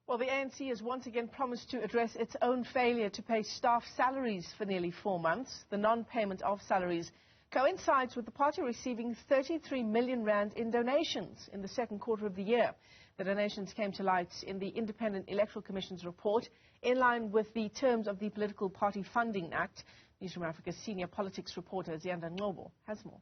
Well, the ANC has once again promised to address its own failure to pay staff salaries for nearly 4 months. The non-payment of salaries coincides with the party receiving 33 million rand in donations in the second quarter of the year. The donations came to light in the Independent Electoral Commission's report, in line with the terms of the Political Party Funding Act. Newzroom Afrika's senior politics reporter Ziyanda Ngcobo has more.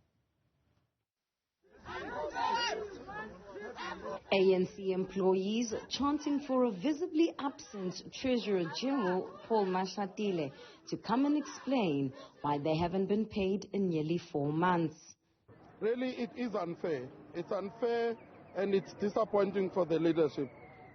ANC employees chanting for a visibly absent Treasurer General Paul Mashatile to come and explain why they haven't been paid in nearly 4 months. Really, it is unfair. It's unfair and it's disappointing for the leadership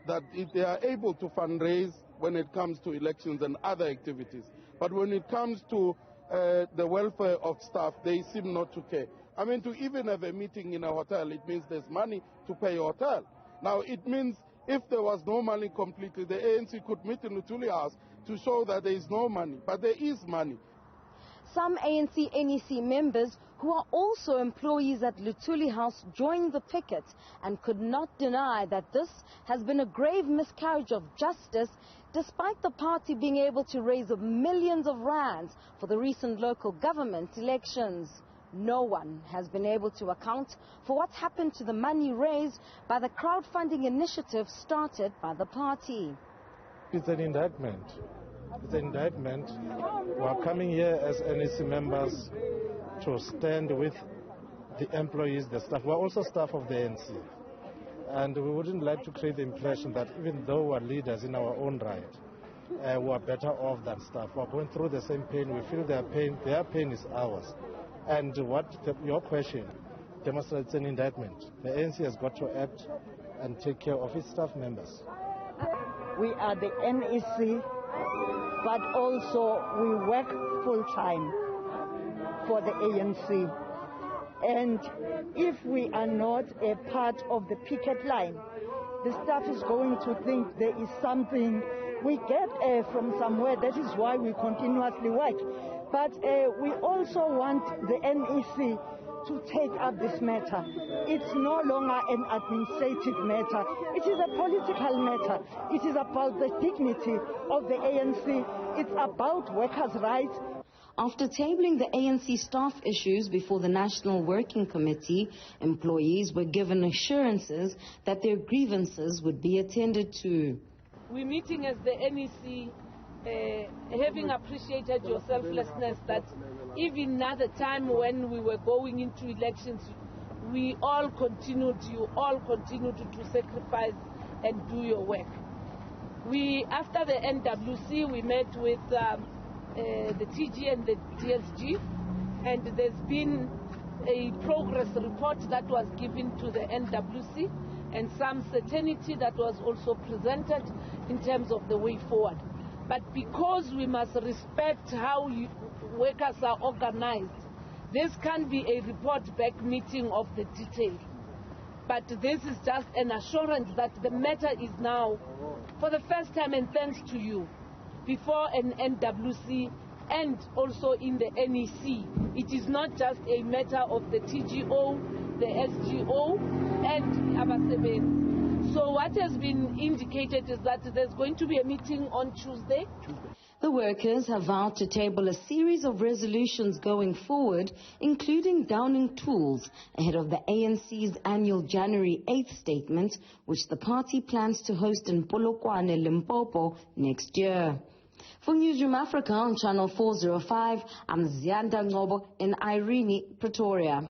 that they are able to fundraise when it comes to elections and other activities. But when it comes to the welfare of staff, they seem not to care. I mean, to even have a meeting in a hotel, it means there's money to pay a hotel. Now, it means if there was no money completely, the ANC could meet in Luthuli House to show that there is no money. But there is money. Some ANC NEC members who are also employees at Luthuli House joined the picket and could not deny that this has been a grave miscarriage of justice, despite the party being able to raise millions of rands for the recent local government elections. No one has been able to account for what happened to the money raised by the crowdfunding initiative started by the party. It's an indictment. It's an indictment. We are coming here as NEC members to stand with the employees, the staff. We are also staff of the ANC. And we wouldn't like to create the impression that even though we are leaders in our own right, we are better off than staff. We are going through the same pain. We feel their pain is ours. And your question demonstrates an indictment. The ANC has got to act and take care of its staff members. We are the NEC, but also we work full-time for the ANC. And if we are not a part of the picket line, the staff is going to think there is something we get from somewhere. That is why we continuously work. But we also want the NEC to take up this matter. It's no longer an administrative matter. It is a political matter. It is about the dignity of the ANC. It's about workers' rights. After tabling the ANC staff issues before the National Working Committee, employees were given assurances that their grievances would be attended to. We're meeting as the NEC, having appreciated your selflessness, that even at the time when we were going into elections, you all continued to sacrifice and do your work. After the NWC, we met with the TG and the DSG, and there's been a progress report that was given to the NWC and some certainty that was also presented in terms of the way forward. But because we must respect how workers are organized, this can be a report-back meeting of the detail. But this is just an assurance that the matter is now, for the first time, and thanks to you, before an NWC and also in the NEC. It is not just a matter of the TGO, the SGO, and Abasebenzi. So what has been indicated is that there's going to be a meeting on Tuesday. The workers have vowed to table a series of resolutions going forward, including downing tools, ahead of the ANC's annual January 8th statement, which the party plans to host in Polokwane, Limpopo next year. For Newzroom Afrika on Channel 405, I'm Ziyanda Ngcobo in Irene, Pretoria.